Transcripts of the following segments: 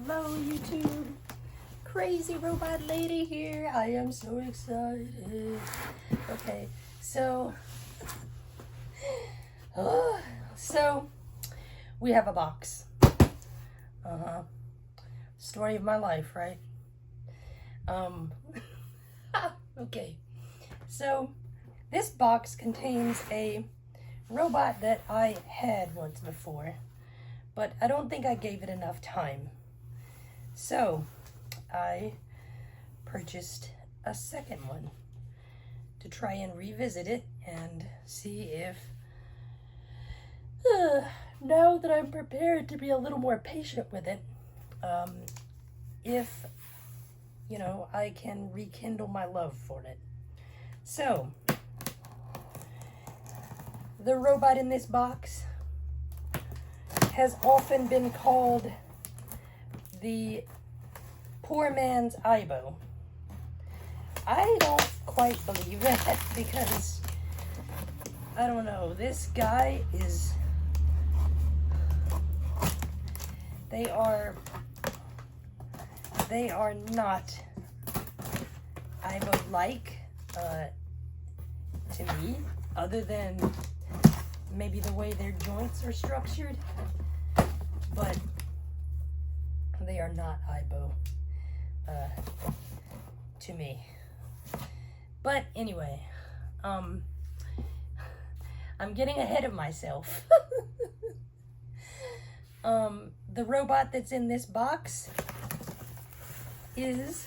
Hello YouTube, crazy robot lady here. I am so excited. Okay, so we have a box. Story of my life, right? Okay, so this box contains a robot that I had once before, but I don't think I gave it enough time. So I purchased a second one to try and revisit it and see if, now that I'm prepared to be a little more patient with it, if, you know, I can rekindle my love for it. So, the robot in this box has often been called the poor man's I-cybie. I don't quite believe that because, I don't know, this guy is, they are not I-cybie-like to me, other than maybe the way their joints are structured, but they are not I-cybie to me. But anyway, I'm getting ahead of myself. The robot that's in this box is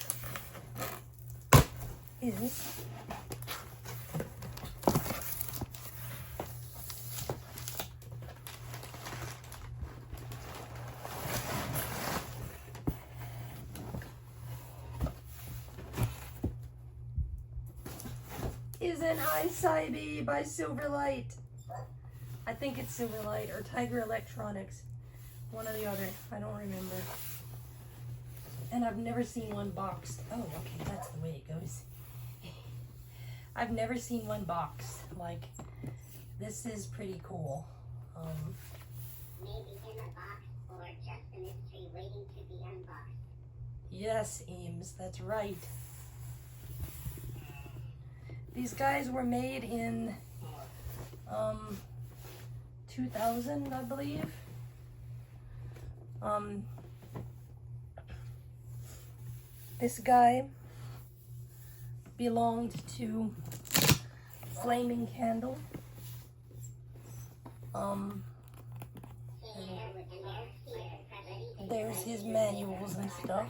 an I-cybie by Silverlight. I think it's Silverlight or Tiger Electronics. One or the other. I don't remember. And I've never seen one boxed. Oh, okay, that's the way it goes. I've never seen one boxed. Like, this is pretty cool. Maybe in a box or just a mystery waiting to be unboxed. Yes, Eames, that's right. These guys were made in 2000, I believe. This guy belonged to Flaming Candle. There's his manuals and stuff.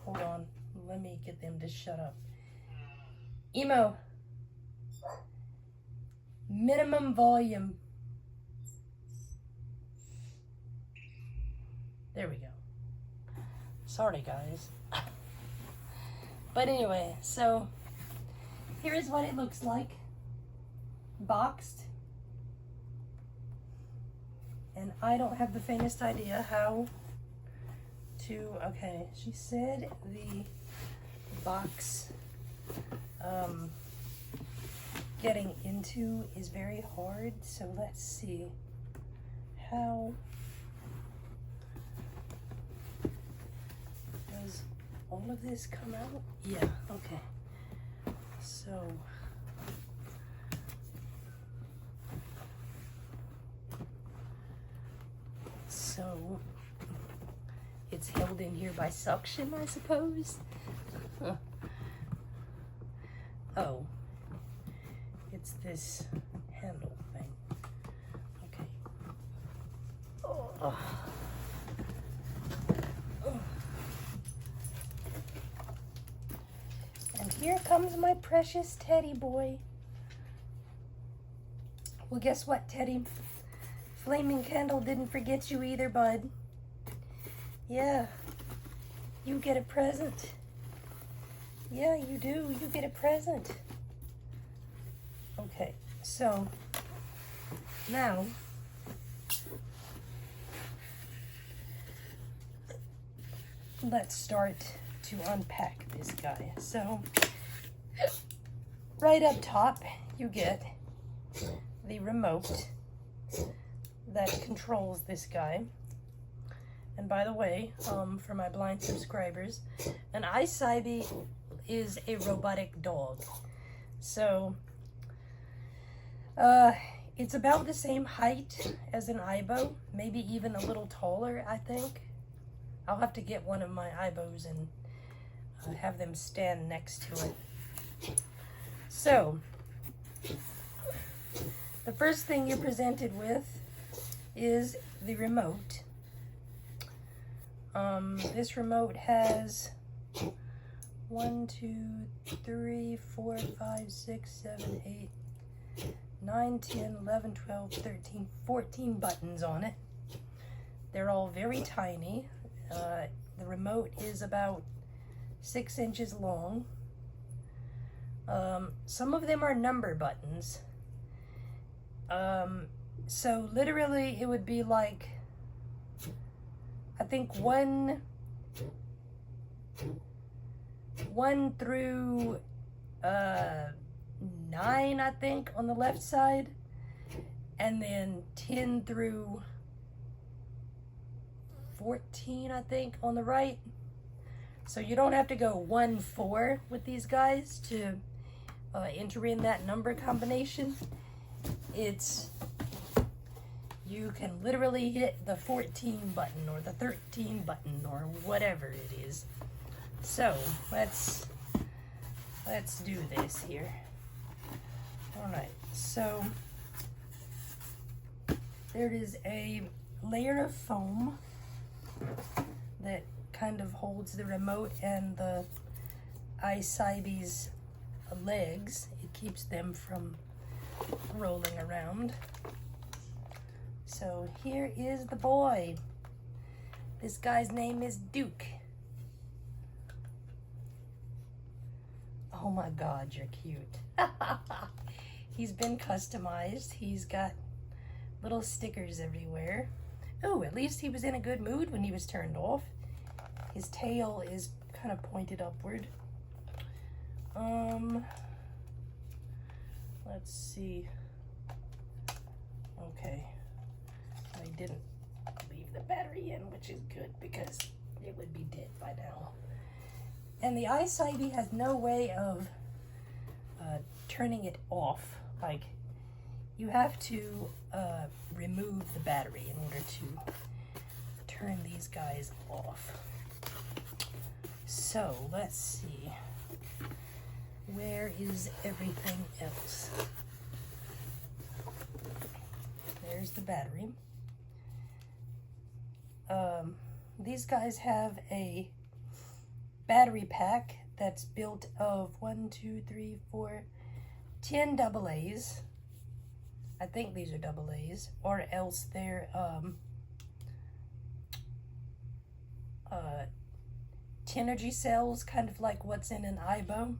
Hold on, let me get them to shut up. Emo. Minimum volume. There we go. Sorry, guys. But anyway, so here is what it looks like. Boxed. And I don't have the faintest idea how to, okay, she said the box getting into is very hard, so let's see how does all of this come out? Yeah, okay. So it's held in here by suction, I suppose. Huh. Oh, it's this handle thing. Okay. Oh. Oh. And here comes my precious teddy boy. Well, guess what, Teddy? Flaming Candle didn't forget you either, bud. Yeah, you get a present. Yeah, you do. You get a present. Okay, so now let's start to unpack this guy. So right up top, you get the remote that controls this guy. And by the way, for my blind subscribers, an I-cybie is a robotic dog. So, it's about the same height as an Aibo, maybe even a little taller, I think. I'll have to get one of my Aibos and have them stand next to it. So, the first thing you're presented with is the remote. This remote has 1, 2, 3, 4, 5, 6, 7, 8, 9, 10, 11, 12, 13, 14 buttons on it. They're all very tiny. The remote is about 6 inches long. Some of them are number buttons. So literally it would be like, I think 1 through 9, I think, on the left side, and then 10 through 14, I think, on the right. So you don't have to go 1, 4 with these guys to enter in that number combination. You can literally hit the 14 button or the 13 button or whatever it is. So let's do this here. All right, so there is a layer of foam that kind of holds the remote and the I-cybie's legs. It keeps them from rolling around. So here is the boy. This guy's name is Duke. Oh my God, you're cute. He's been customized. He's got little stickers everywhere. Oh, at least he was in a good mood when he was turned off. His tail is kind of pointed upward. Let's see. Okay. I didn't leave the battery in, which is good because it would be dead by now. And the I-cybie has no way of turning it off. Like, you have to remove the battery in order to turn these guys off. So, let's see. Where is everything else? There's the battery. These guys have a battery pack that's built of 1, 2, 3, 4, 10 AA's. I think these are AA's, or else they're 10 cells, kind of like what's in an Aibo.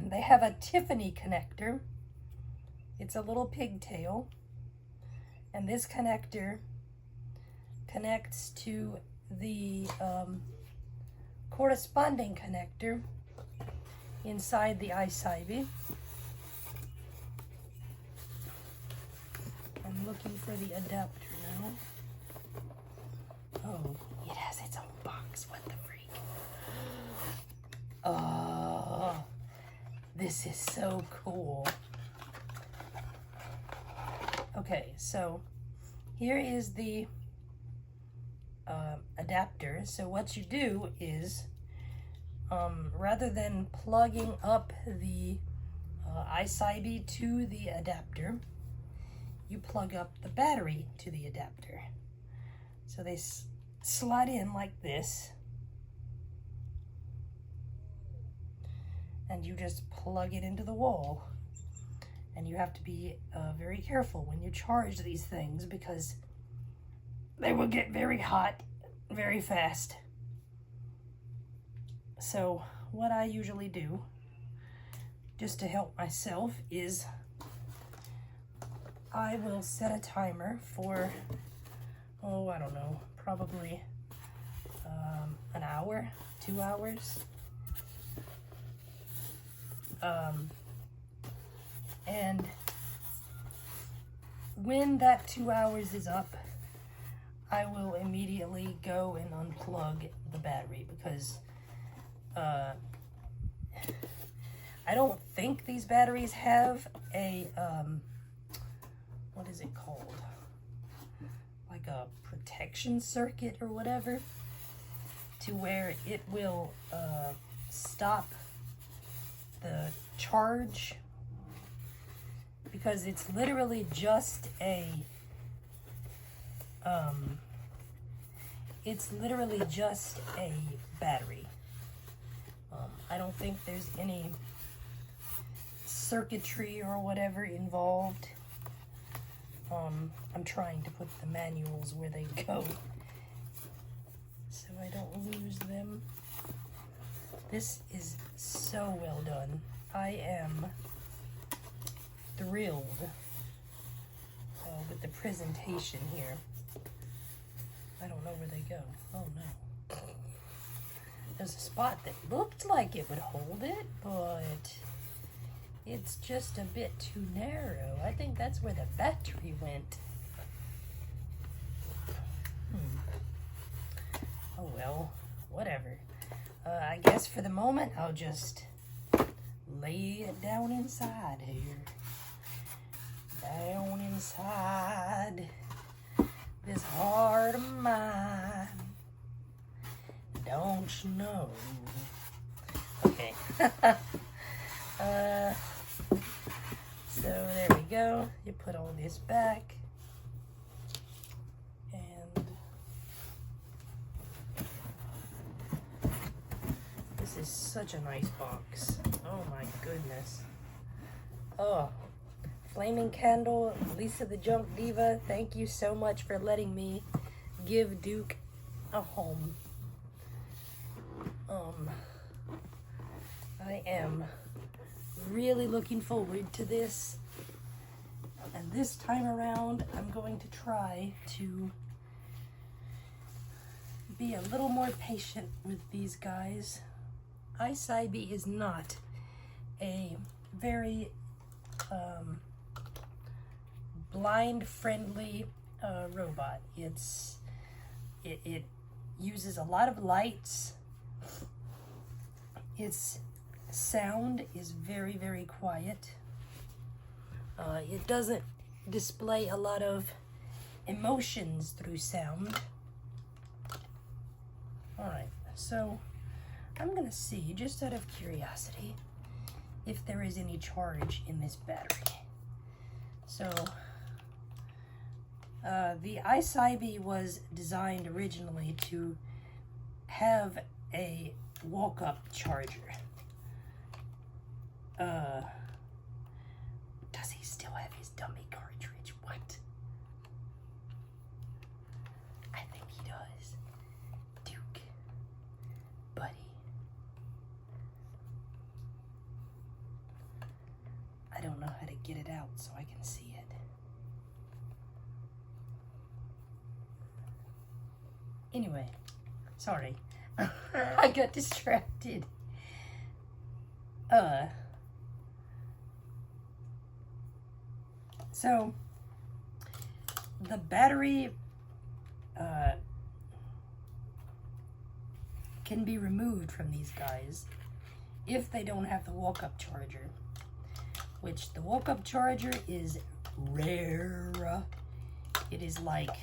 They have a Tiffany connector. It's a little pigtail, and this connector connects to the corresponding connector inside the I-cybie. I'm looking for the adapter now. Oh, it has its own box. What the freak? Oh, this is so cool. Okay, so here is the adapter. So what you do is, rather than plugging up the I-cybie to the adapter, you plug up the battery to the adapter. So they slide in like this, and you just plug it into the wall. And you have to be very careful when you charge these things, because they will get very hot very fast. So what I usually do, just to help myself, is I will set a timer for, oh, I don't know, probably an hour, 2 hours. And when that 2 hours is up, I will immediately go and unplug the battery because I don't think these batteries have a, what is it called? Like a protection circuit or whatever, to where it will stop the charge, because it's literally just a battery. I don't think there's any circuitry or whatever involved. I'm trying to put the manuals where they go so I don't lose them. This is so well done. I am thrilled with the presentation here. I don't know where they go. Oh no. There's a spot that looked like it would hold it, but it's just a bit too narrow. I think that's where the battery went. Oh well, whatever. I guess for the moment I'll just lay it down inside here. Down inside this heart of mine. Don't you know? Okay. So there we go. You put all this back. And this is such a nice box. Oh my goodness. Oh. Flaming Candle, Lisa the Junk Diva, thank you so much for letting me give Duke a home. I am really looking forward to this. And this time around, I'm going to try to be a little more patient with these guys. I-cybie is not a very blind-friendly robot. It uses a lot of lights. Its sound is very, very quiet. It doesn't display a lot of emotions through sound. Alright, so I'm gonna see, just out of curiosity, if there is any charge in this battery. So, the I-cybie was designed originally to have a walk-up charger. Does he still have his dummy cartridge? What? I think he does. Duke. Buddy. I don't know how to get it out so I can see it. Anyway, sorry. I got distracted. So the battery can be removed from these guys if they don't have the walk-up charger, which the walk-up charger is rare. It is like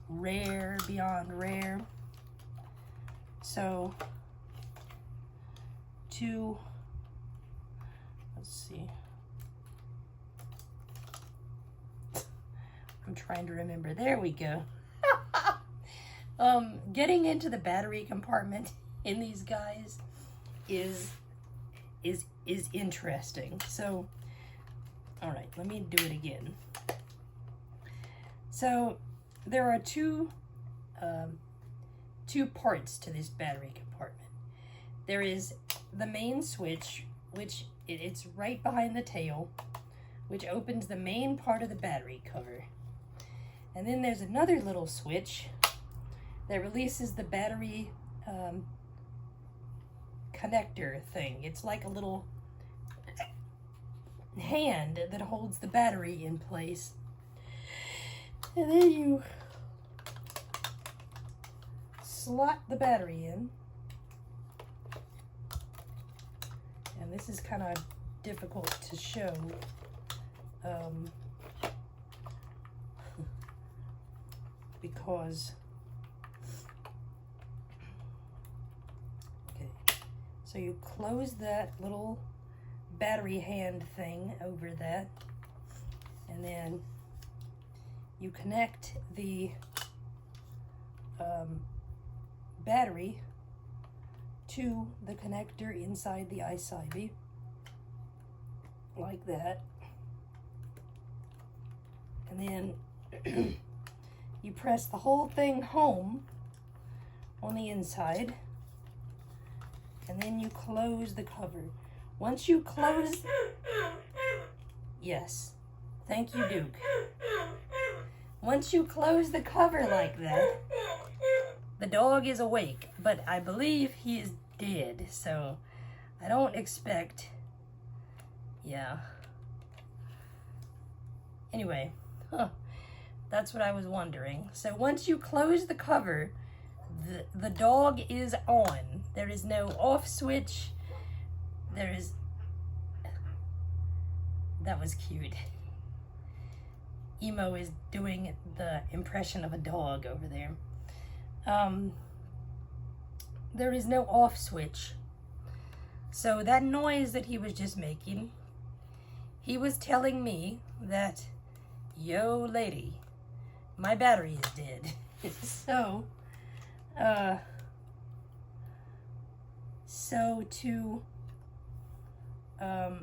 rare beyond rare. So let's see. I'm trying to remember. There we go. Getting into the battery compartment in these guys is interesting. So, all right, let me do it again. So there are two parts to this battery compartment. There is the main switch, which it's right behind the tail, which opens the main part of the battery cover. And then there's another little switch that releases the battery connector thing. It's like a little hand that holds the battery in place. And then you slot the battery in. And this is kind of difficult to show. Because, okay, so you close that little battery hand thing over that, and then you connect the battery to the connector inside the I-cybie, like that, and then you press the whole thing home on the inside, and then you close the cover. Once you close, yes, thank you, Duke. Once you close the cover like that, the dog is awake, but I believe he is dead, so I don't expect, yeah. Anyway, that's what I was wondering. So once you close the cover, the dog is on. There is no off switch. There is, that was cute. Emo is doing the impression of a dog over there. There is no off switch. So that noise that he was just making, he was telling me that, yo lady, my battery is dead. So to let's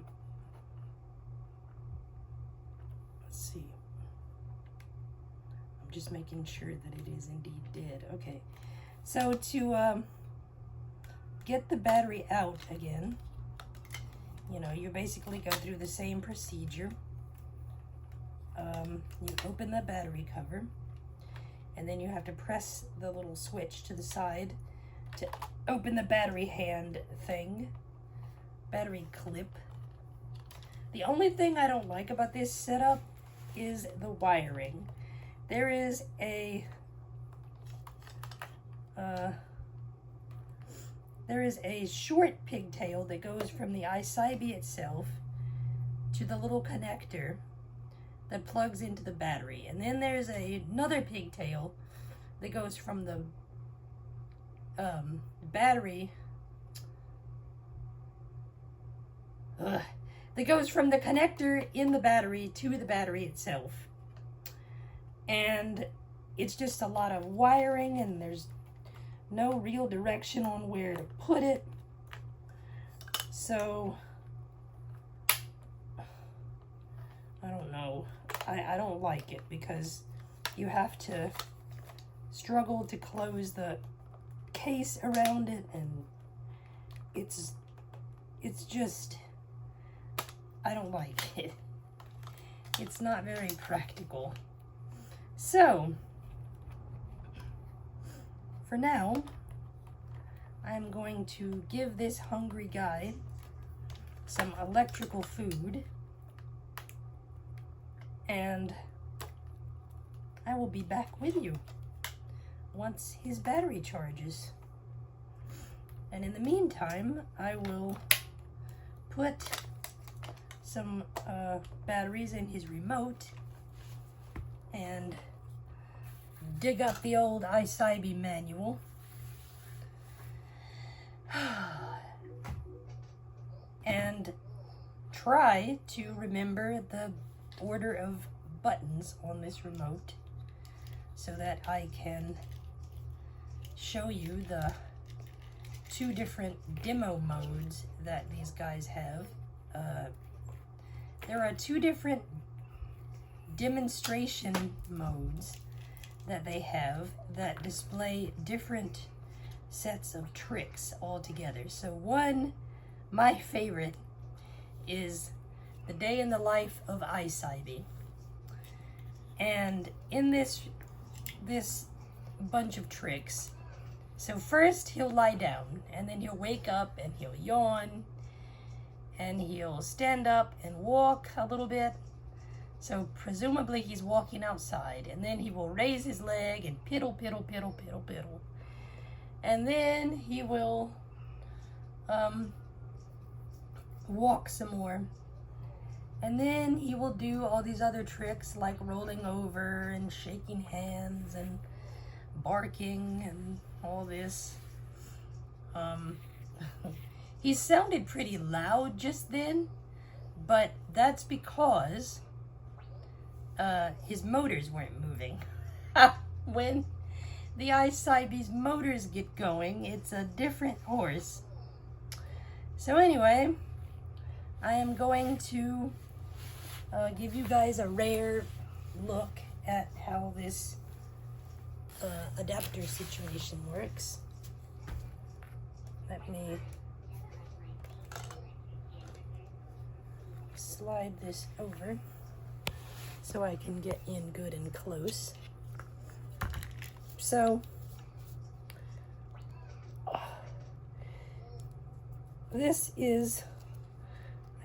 see. I'm just making sure that it is indeed dead. Okay. So to get the battery out again, you know, you basically go through the same procedure. You open the battery cover, and then you have to press the little switch to the side to open the battery hand thing, battery clip. The only thing I don't like about this setup is the wiring. There is a short pigtail that goes from the I-cybie itself to the little connector that plugs into the battery. And then there's another pigtail that goes from the battery, that goes from the connector in the battery to the battery itself. And it's just a lot of wiring, and there's no real direction on where to put it. So I don't know. I don't like it because you have to struggle to close the case around it, and it's just, I don't like it. It's not very practical. So for now, I'm going to give this hungry guy some electrical food, and I will be back with you once his battery charges. And in the meantime, I will put some batteries in his remote and dig up the old I-cybie manual. And try to remember the order of buttons on this remote so that I can show you the two different demo modes that these guys have. There are two different demonstration modes that they have that display different sets of tricks all together. So one, my favorite, is the day in the life of I-cybie. And in this bunch of tricks, so first he'll lie down, and then he'll wake up and he'll yawn, and he'll stand up and walk a little bit. So presumably he's walking outside, and then he will raise his leg and piddle, piddle, piddle, piddle, piddle. And then he will walk some more. And then he will do all these other tricks like rolling over and shaking hands and barking and all this. He sounded pretty loud just then, but that's because his motors weren't moving. When the I-cybie's motors get going, it's a different horse. So anyway, I am going to give you guys a rare look at how this adapter situation works. Let me slide this over so I can get in good and close. So this is,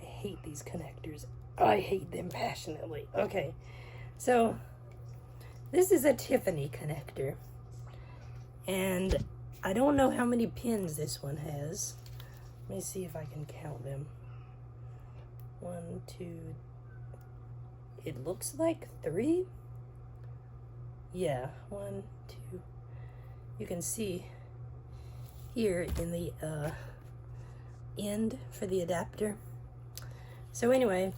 I hate these connectors. I hate them passionately. Okay, so this is a Tiffany connector, and I don't know how many pins this one has. Let me see if I can count them. 1, 2, it looks like 3. Yeah, 1, 2. You can see here in the end for the adapter. So anyway,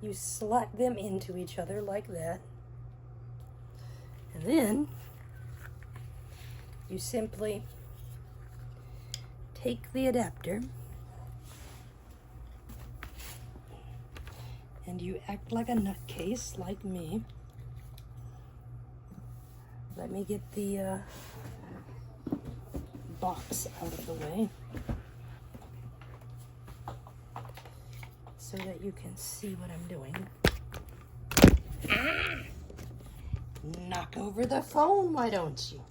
you slot them into each other like that, and then you simply take the adapter and you act like a nutcase like me. Let me get the box out of the way so that you can see what I'm doing. Knock over the phone, why don't you?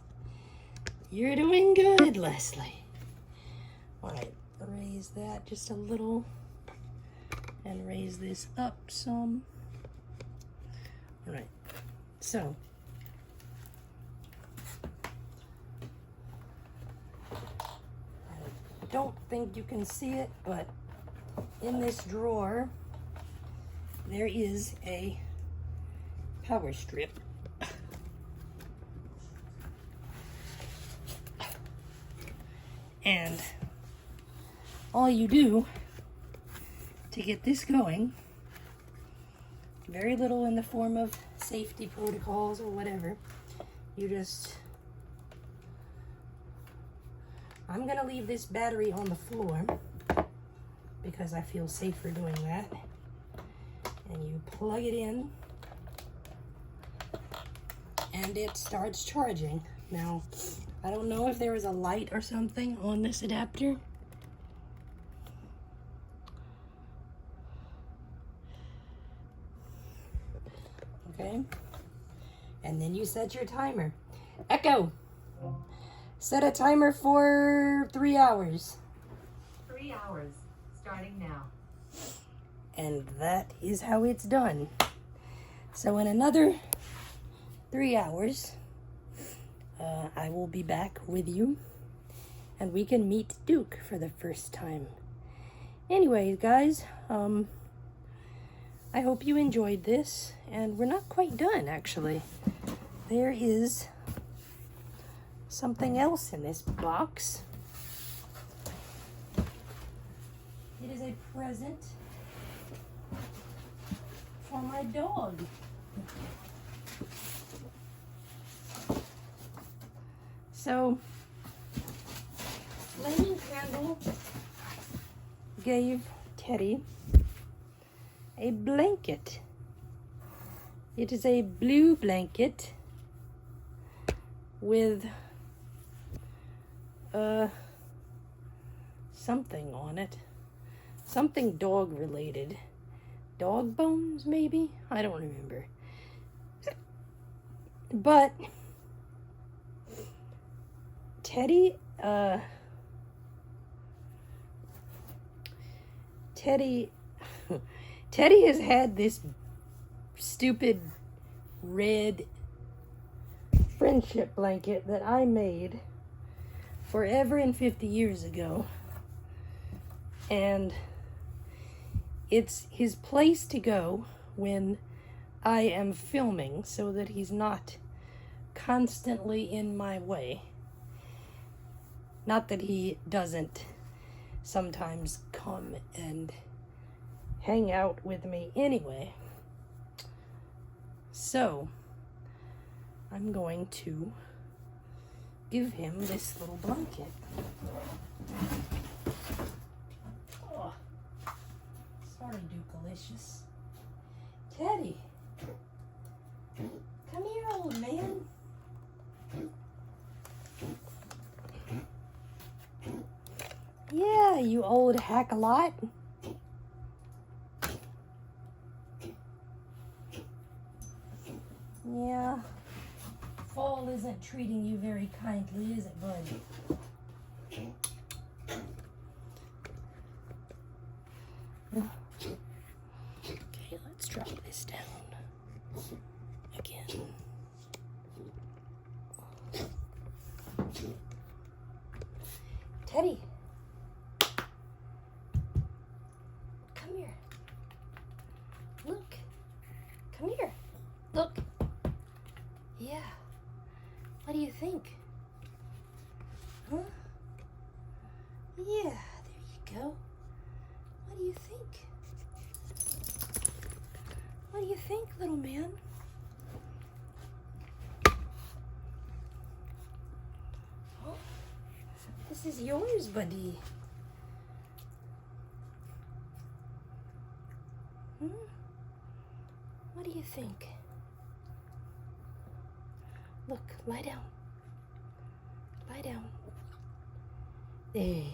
You're doing good, Leslie. All right, raise that just a little and raise this up some. All right, so I don't think you can see it, but in this drawer there is a power strip. And all you do to get this going, very little in the form of safety protocols or whatever, you just, I'm gonna leave this battery on the floor because I feel safer doing that. And you plug it in and it starts charging. Now, I don't know if there is a light or something on this adapter. Okay. And then you set your timer. Echo, set a timer for 3 hours. 3 hours, starting now. And that is how it's done. So in another 3 hours, I will be back with you and we can meet Duke for the first time. Anyways, guys, I hope you enjoyed this, and we're not quite done actually. There is something else in this box. It is a present for my dog. So, Flaming Candle gave Teddy a blanket. It is a blue blanket with something on it. Something dog related. Dog bones, maybe? I don't remember. But Teddy Teddy has had this stupid red friendship blanket that I made forever and 50 years ago. And it's his place to go when I am filming so that he's not constantly in my way. Not that he doesn't sometimes come and hang out with me anyway. So, I'm going to give him this little blanket. Oh, sorry, Dukelicious. Teddy, come here, old man. Yeah, you old hack-a-lot. Yeah. Fall isn't treating you very kindly, is it, bud? Okay, let's drop this down again. Teddy. Come here. Look. Come here. Look. Yeah. What do you think? Huh? Yeah, there you go. What do you think? What do you think, little man? Oh, this is yours, buddy. What do you think? Look, lie down. Lie down. There.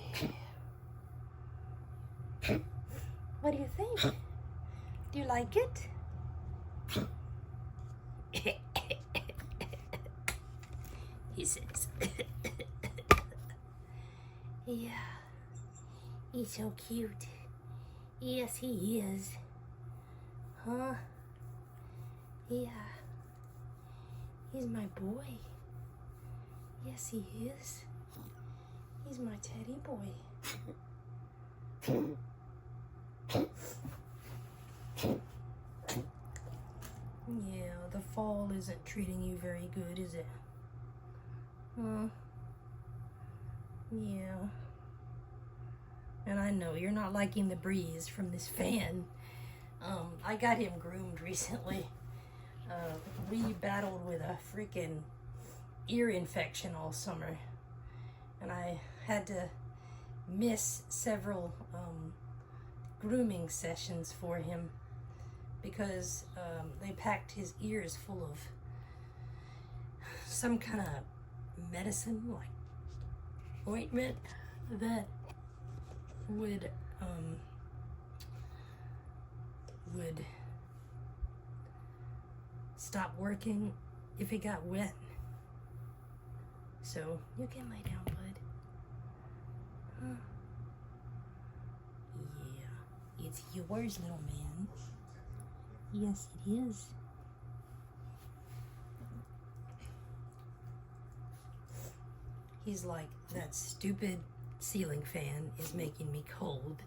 What do you think? Do you like it? He says. Yeah. He's so cute. Yes, he is. Huh? Yeah. He's my boy. Yes, he is. He's my teddy boy. Yeah, the fall isn't treating you very good, is it? Huh? Yeah. And I know you're not liking the breeze from this fan. I got him groomed recently. We battled with a freaking ear infection all summer, and I had to miss several grooming sessions for him because they packed his ears full of some kind of medicine, like ointment, that would stop working if it got wet. So you can lie down, bud. Huh? Yeah, it's yours, little man. Yes, it is. He's like, that stupid ceiling fan is making me cold.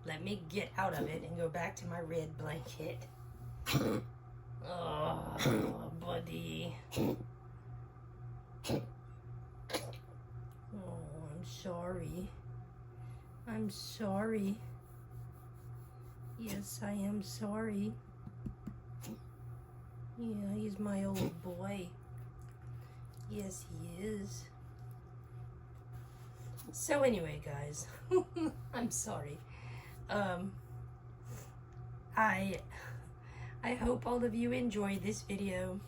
Let me get out of it and go back to my red blanket. Oh, buddy. Oh, I'm sorry. I'm sorry. Yes, I am sorry. Yeah, he's my old boy. Yes, he is. So anyway, guys, I'm sorry. I hope all of you enjoyed this video.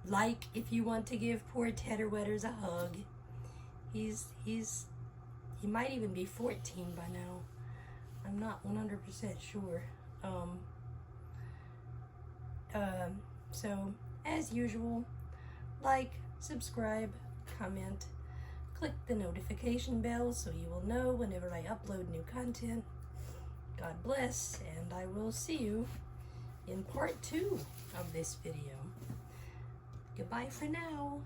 Like if you want to give poor Tedderwetters a hug. He might even be 14 by now. I'm not 100% sure. So as usual, like, subscribe, comment, click the notification bell so you will know whenever I upload new content. God bless, and I will see you in part 2 of this video. Goodbye for now.